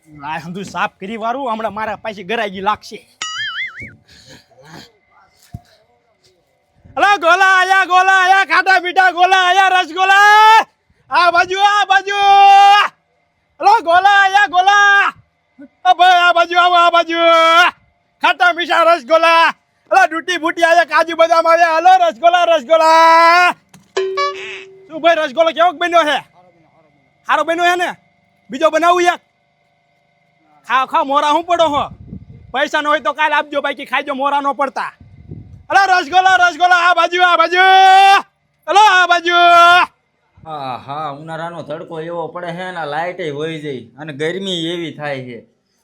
આ હંધુ સાફ કરી વારું હમણાં મારા પાછી ગરાગી લાગશે. અલા ગોલા આયા ખાટા મીઠા ગોલા આયા રસગોલા આ બાજુ અલા ગોલા આયા ગોલા ભાઈ આ બાજુ આવો આ બાજુ ખાટા મીઠા રસગોલા અલા ડૂટી બૂટી આયા કાજુ બદામ આવ્યા હલો રસગોલા શું ભાઈ રસગોલો કેવો બન્યો છે? સારો બન્યો છે ને? બીજો બનાવું યાર ખાવ મોરા હું પડો હો પૈસા ન હોય તો કાલ આપજો બાકી ખાઈજો મોરા ન પડતા. અલા રસગોલા આ બાજુ હલો આ બાજુ. હા ઉનાળાનો તડકો એવો પડે છે ને લાઇટ વહી જાય અને ગરમી એવી થાય છે.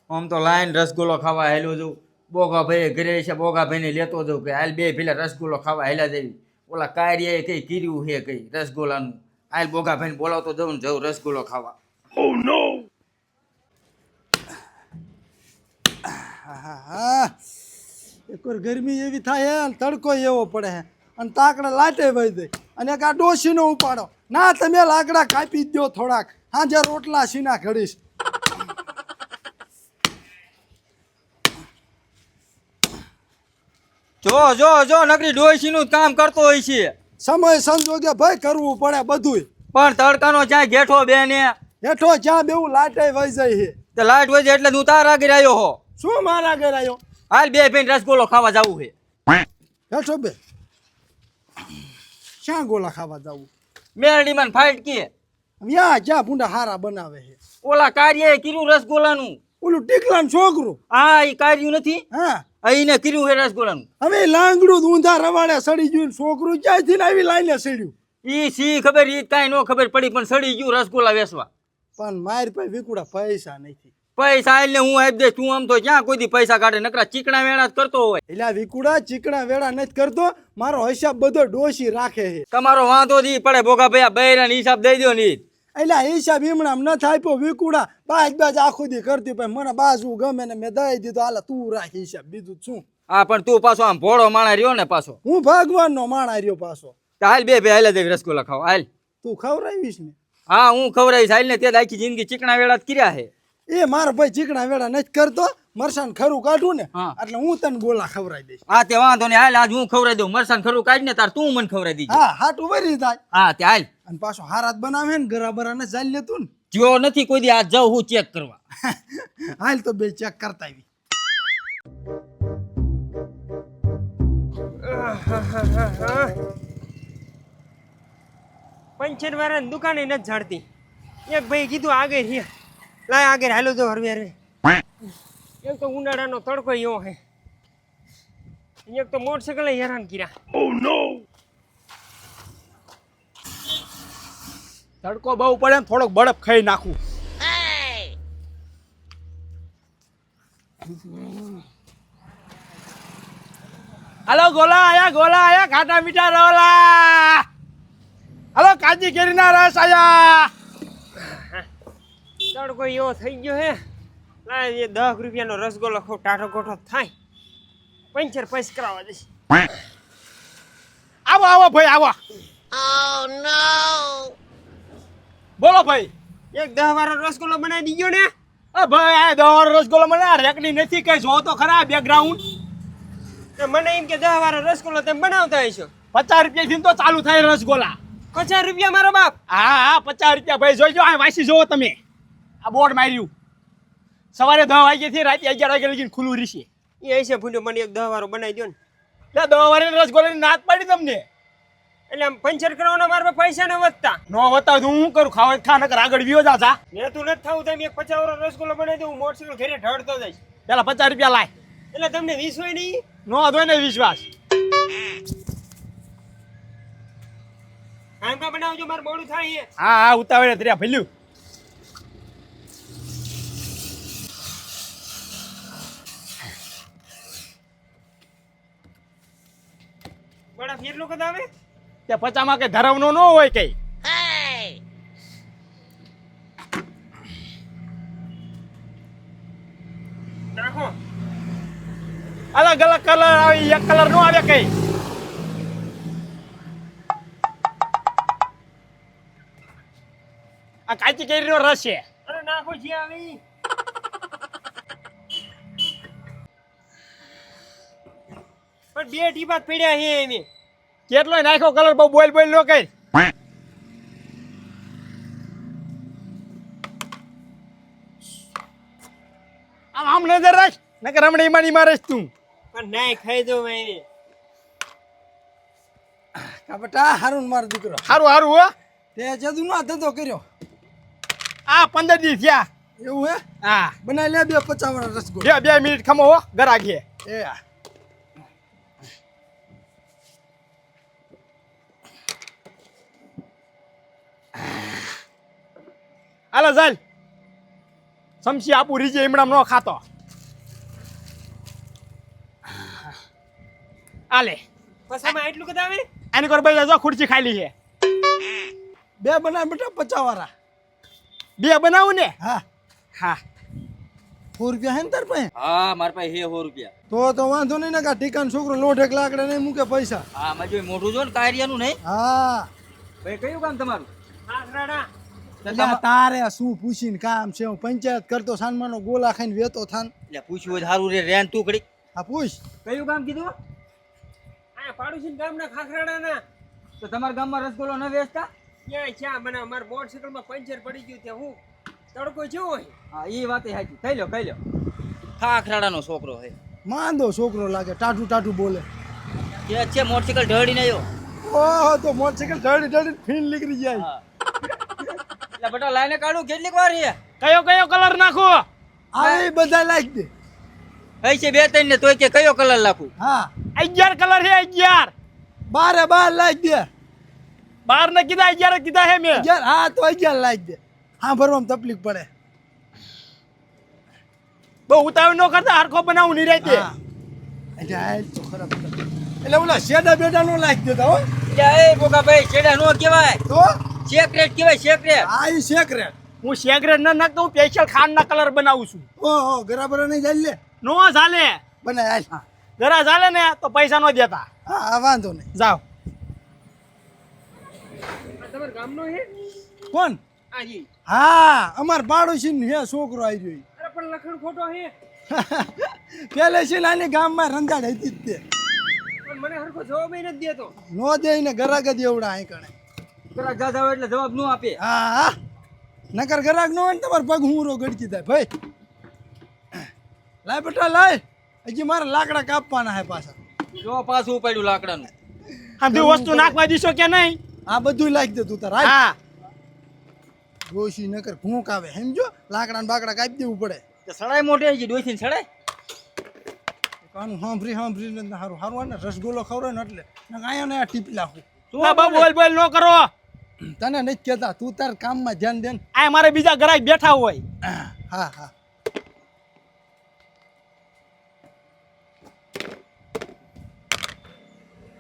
આમ તો લાઈન રસગુલ્લો ખાવા હેલું જવું બોગા ભાઈ ઘરે છે બોગા ભાઈને લેતો જવું કે હાલ બે પેલા રસગુલ્લો ખાવા હેલા જવી. ઓલા કાર્યએ કઈ કીધું છે કઈ રસગુલ્લાનું હાલ બોગા ભાઈને બોલાવતો જવું ને જવું રસગુલ્લો ખાવા. Oh no! એકવાર ગરમી એવી થાય હે તડકો એવો પડે હે અને તાકડા લાટે વહી જાય અને એક આ ડોશીનો ઉપાડો ના તમે લાકડા કાપી દો થોડાક હાજે રોટલા સીના ઘડીશ. જો નકરી ડોશીનું કામ કરતો હોય છે. સમય સંજોગે ભાઈ કરવું પડે બધુંય પણ તડકાનો ચાય ઘેઠો બેને હેઠો જ્યાં બેવું લાટે વહી જાય છે. તે લાઈટ વહી જાય એટલે તું તારા આગળ આવ્યો હો. શું મારા ઘર આવ્યો? હાલ બે ભાઈને રસગુલ્લો ખાવા જવું છે. હેઠો બે ક્યાં ગોલા ખાવા જવું? મેરડીમાં ફાઇટ કે ત્યાં જ્યાં ભૂંડા હારા બનાવે છે. ઓલા કાર્યએ કીધું રસગુલ્લાનું. ઓલું ટીકલાનું છોકરું હા એ કાર્યું નથી હા અહીંને કીધું છે રસગુલ્લાનું. હવે લાંગડું ઊંધા રવાડે સડી ગયું છોકરું ક્યાંથી ને આવી લાઈને સડ્યું. ઈ સી ખબર ઈ કાંઈ નો ખબર પડી પણ સડી ગયું રસગુલ્લા વેચવા. પણ મારી પાસે વિકુડા પૈસા નથી. પૈસા આઈને હું આપી દઈશ. તું આમ તો ક્યાં કોઈ દી પૈસા કાઢે નકરા ચીકણા વેણા જ કરતો હોય. એટલે આ વિકુડા ચીકણા વેડા નથી કરતો મારો હિસાબ બધો ડોશી રાખે છે. તમારો વાંધો દી પડે ભોગા ભાઈ આ બૈરાનો હિસાબ દઈ દો ને. એટલે હિસાબ એમણામ ન થાય વિકુડા બાજ આખું દી કરતી પણ મને બાજુ ગમે ને મેં દઈ દીધો હાલ તું રાખ હિસાબ બીજું શું. હા પણ તું પાછો આમ ભોળો માણા રહ્યો ને પાછો. હું ભગવાનનો માણા રહ્યો પાછો. હાલ બે હાલ દે રસગુલ્લા ખાવ હાલ. તું ખવડાવીશ ને? હા હું ખવડાવીશ હાલ ને. તે આખી જિંદગી ચીકણા વેળા જ કર્યા છે. એ મારો ભાઈ ચીકણા વેડા નથી કરતો મરસાન ખરું કાઢું ને હા. એટલે હું તને ગોલા ખવડાવી દઈશ. હા તે વાંધો ને હાલ આજ હું ખવડાવી દઉં. મરસાન ખરું કાઢ ને તાર તું મને ખવડાવી દીધી. હા હાટું વરી થાય. હા તે હાલ. અને પાછો હારાત બનાવે ને ગરા બરા ને ચાલી લેતું ને. જો નથી કોઈ દી આજ જાઉં હું ચેક કરવા. હાલ તો બે ચેક કરતા આવી. પંચર વાળાની દુકાને નથી જાણતી. એક ભાઈ કીધું આગળ રે લાય આગળ હાલો તો હરવે રે. એક તો ઉનાળાનો તડકો એવો હે એક તો મોટરસાઇકલ હેરાન કર્યા. તડકો બહુ પડે ને થોડોક બરફ ખાઈ નાખું. હલો ગોલા આયા ખાટા મીઠા રોલા હલો કાજી કેરીના રસ આયા. તડકો એવો થઈ ગયો હે લાય એ 10 રૂપિયાનો રસગોલો ખો ટાઢો ગોઠો થાય પંચર પૈસ કરાવવા જઈશ. આવો ભાઈ આવો. બોલો ભાઈ. એક 10 વાળો રસગોલો બનાવી દીધો ને. ભાઈ આ દોર રસગોલો મને રેકડી નથી કઈ જો તો ખરા બેકગ્રાઉન્ડ. તો મને એમ કે 10 વાળો રસગોલો તમે બનાવતા હશો. 50 રૂપિયાથી તો ચાલુ થાય રસગોલા. 50 રૂપિયા મારો બાપ. હા 50 રૂપિયા ભાઈ જોઈજો આ વાસી જોવો તમે. આ બોર્ડ માર્યું સવારે 10 વાગ્યાથી રાતે 11 વાગ્યા લગીને ખુલ્લું રહેશે. એ હશે ભૂંડો મને એક 10 વાળો બનાવી દો ને. એટલે 10 વાળી રસગોલાની નાત પાડી તમને. એટલે આમ પંચર કરવાના મારા પૈસા ન વધતા. નો બતાવ તો હું કરું ખાવા ખા નકર આગળ વિયો જા જા. મેં તું નથી થવું તમે એક 50 વાળો રસગોલો બનાવી દઉં મોટરસાઇકલ ઘરે ઢળતો જઈશ. પેલા 50 રૂપિયા લાય. એટલે તમને 20 હોય નહીં. નો દોય ને વિશ્વાસ. આમકા બનાવજો મારે મોડું થાય છે. હા ઉતાવળે ત્ર્યા ભલ્યું. બડા ફેર લોકો તો આવે તે 50 માં કઈ ધરવનો ન હોય કઈ. નાખો અલગ અલગ કલર આવે એક કલર નો આવે કઈ. આ કાચી કેરીનો રસ છે. અરે નાખો છે આવી પણ બે ટીપા જ પડ્યા છે એમે. કેટલોય નાખ્યો કલર બહુ બોલ બોલ નો કઈ. આમ નજર રાખ નકર હમણાં ઈમાની મારે તું. પણ નાય ખાઈ દઉં એને. કા બેટા હારું મારો દીકરો હારું હારું હો. તે જદુ ના ધંધો કર્યો આ 15 દી થયા. એવું હે હા બનાવી લે 250 વાળા રસગુલ્લો. 2 મિનિટ ખમો હો ગરાગીએ. એ હાલો ચાલ સમસી આપું રીજે ઈમણામ નો ખાતો. આલે પસામાં એટલું કદા આવે. આની કોર ભાઈ જો ખુરશી ખાલી છે. 2 બનાવ બેટા 50 વાળા. 2 બનાવું ને. હા હા 100 રૂપિયા હે ને તાર પાસે? હા મારા પાસે હે 100 રૂપિયા. તો વાંધો નહીં ને કા ટીકાનો છોકરો લોઢેક લાકડા નહીં મૂકે પૈસા. હા મારે જોઈ મોઢું જો ને કાર્યનું નહીં. હા ભાઈ કયું કામ તમારું? આસરાડા. એટલે તારે શું પૂછીને કામ છે? હું પંચાયત કરતો સાનમાનો ગોલા ખાઈને વેતો થાન. એટલે પૂછ્યું હોય સારું રે રેન તું ઘડી. હા પૂછ. કયું કામ કીધું? આ પાડોશી ગામના ખાખરાડાના. તો તમારા ગામમાં રસગુલ્લો ન વેચતા? ક્યાં ચા મને મારા મોટરસાઇકલમાં પંચર પડી ગયું ત્યાં હું તડકો જેવો હોય. હા એ વાત સાચી. ખાઈ લો ખાખરાડાનો છોકરો છે. માંદો છોકરો લાગે, ટાટું ટાટું બોલે. કે છે મોટરસાઇકલ ઢળીને આવ્યો. ઓહો તો મોટરસાઇકલ ઢળી ઢળી ફીન નીકળી જાય. હા એટલે બેટા લાઈને કાઢું કેટલીક વાર છે. કયો કયો કલર નાખો? આ બધા લાગી દે. કઈ છે 2-3 ને તોય કે કયો કલર નાખું? હા 11 કલર છે 11. 12 લાગી દે. 12 ને કીધા 11 કીધા હે મેં. 11 હા તો 11 લાગી દે. હા ભરવામાં તકલીફ પડે. બહુ ઉતાવળ ન કરતા હરખો બનાવું ની રાતે. હા એટલે હાલ તો ખરાબ કરે. એટલે ઓલા શેડા બેડા નો લાગી દેતા હો. એટલે એ બોગા ભાઈ છેડા નો કહેવાય, તો સેક્રેટ કહેવાય સેક્રેટ. આ ઈ સેક્રેટ. હું સિગરેટ ન નાખતો, હું સ્પેશિયલ ખાંડના કલર બનાવું છું. ઓહો બરાબર નહીં ચાલે લે. નો ચાલે. બનાય હાલ. હા જરા ચાલે ને તો પૈસા નો દેતા. હા વાંધો નહીં. જાઓ. આ તમારા ગામનો હે? કોણ? આજી. હા અમાર પાડોશી હે છોકરો આવી રહ્યો. અરે પણ લખણ ખોટો હે. પેલે છે નાની ગામમાં રંધાડ હતી જ તે. પણ મને હરખો જવાબ નથી દેતો. નો દે ને ગરાગ જ એવડા અહીં કણે. પેલા જાજા હોય એટલે જવાબ નો આપે. હા હા નકર ગરાગ નો હોય ને તમારે પગ હુંરો ગડકી થાય ભાઈ. લાય બેટા લાય, હજી મારે લાકડા કાપવાના હે પાછા. જો પાછું ઉપાડ્યું લાકડાનું. આમ બી વસ્તુ નાખવા દીશો કે નહીં? આ બધું લાગી દે તું તાર હાલ. હા ડોશી નકર ભૂંક આવે સમજો. લાકડા ને બાકડા કાપી દેવું પડે. તે સડાઈ મોટી છે ડોસીને સડાઈ. કાનું સાંભળી ને હારું હારું ને રસગુલ્લો ખવડાવે ને એટલે આયા ને આ ટીપી નાખું. ના બા બોલ બોલ નો કરો. તને નથી કહેતા, તું તાર કામમાં ધ્યાન દે ને. આ મારે બીજા ગ્રાહક બેઠા હોય. હા હા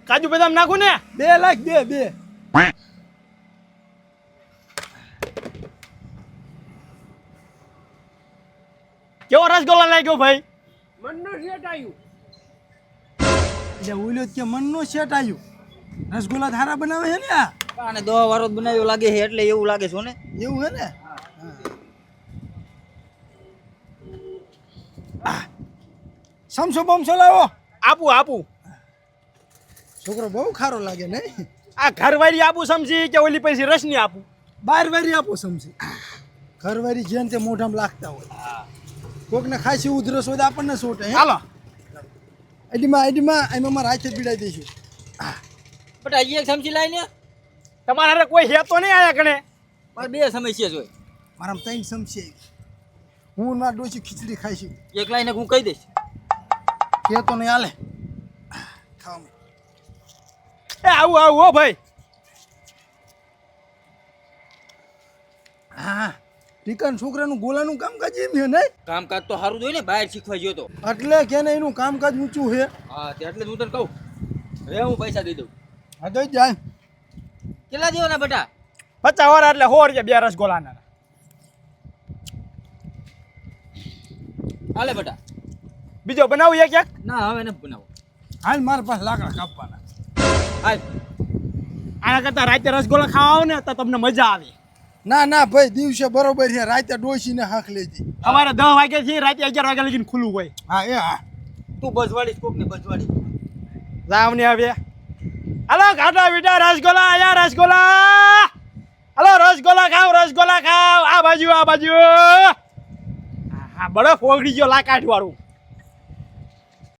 કાજુ બદામ નાખું ને? 2 લાખ બે. કેવો રસગુલ્લા લાગ્યો ભાઈ? મનનો શેટ આવ્યું. એટલે ઓલ્યો કે મનનો સેટ આવ્યું. રસગુલ્લા ધારા બનાવે છે ને આ. અને 10 વારો જ બનાવ્યો લાગે છે એટલે એવું લાગે છે ને. એવું હે ને. સમસો બમસો લાવો. આપું. છોકરો બહુ ખારો લાગે નહીં? આ ઘરવાળી આપું સમજી કે ઓલી પછી રસની આપું? 12 વારી આપો સમજી. ઘરવારી જેમ તે મોઢામાં લાગતા હોય. કોકને ખાસી ઉધરસ હોય તો આપણને સોટે. હાલો. આઈડીમાં એમાં મારા હાથે પીડાઈ દઈશું. બટ હજી એક સમજી લાઈને. તમારા હારે કોઈ હે તો નહીં આયા કણે? મારે 2 સમસ્યા જોઈ. મારામાં 3 સમસી આવી. હું ના ડોસી ખીચડી ખાઈશું. એક લાઈને હું કહી દઈશ. કે તો નહીં હાલે. ખાવા એ આવું હો ભાઈ. હા ટીકાન છોકરાનું ગોલાનું કામકાજ એમ છે નહીં? કામકાજ તો સારું જ હોય ને, બહાર શીખવા ગયો તો. એટલે કે ને એનું કામકાજ ઊંચું છે. હા તે એટલે જ હું તને કહું. હવે હું પૈસા દઈ દઉં. હા તો જાય. કેટલા દેવાના બેટા? 50 વાળા એટલે 100 રૂપિયા 2 રસગુલ્લાના. હાલે બેટા. બીજો બનાવું એક? ના હવે નથી બનાવો. હાલ મારા પાસે લાકડા કાપવાના. હાલ. આના કરતા રાતે રસગુલ્લા ખાવા આવો ને તો તમને મજા આવે. ના ભાઈ દિવસે બરોબર છે, રાતે ડોસીને હાંક લેજે. અમારે 10 વાગ્યા થી રાતે 11 વાગ્યા લગીને ખુલ્લું હોય. હા એ હા તું બજવાડી કોક ને બજવાડી. જાવ ને હવે હાલો ખાટા બીટા રસગોલા આયા રસગોલા હાલો રસગોલા ખાવ આ બાજુ હા બરફ ઓગળી ગયો લાકાઠ વાળું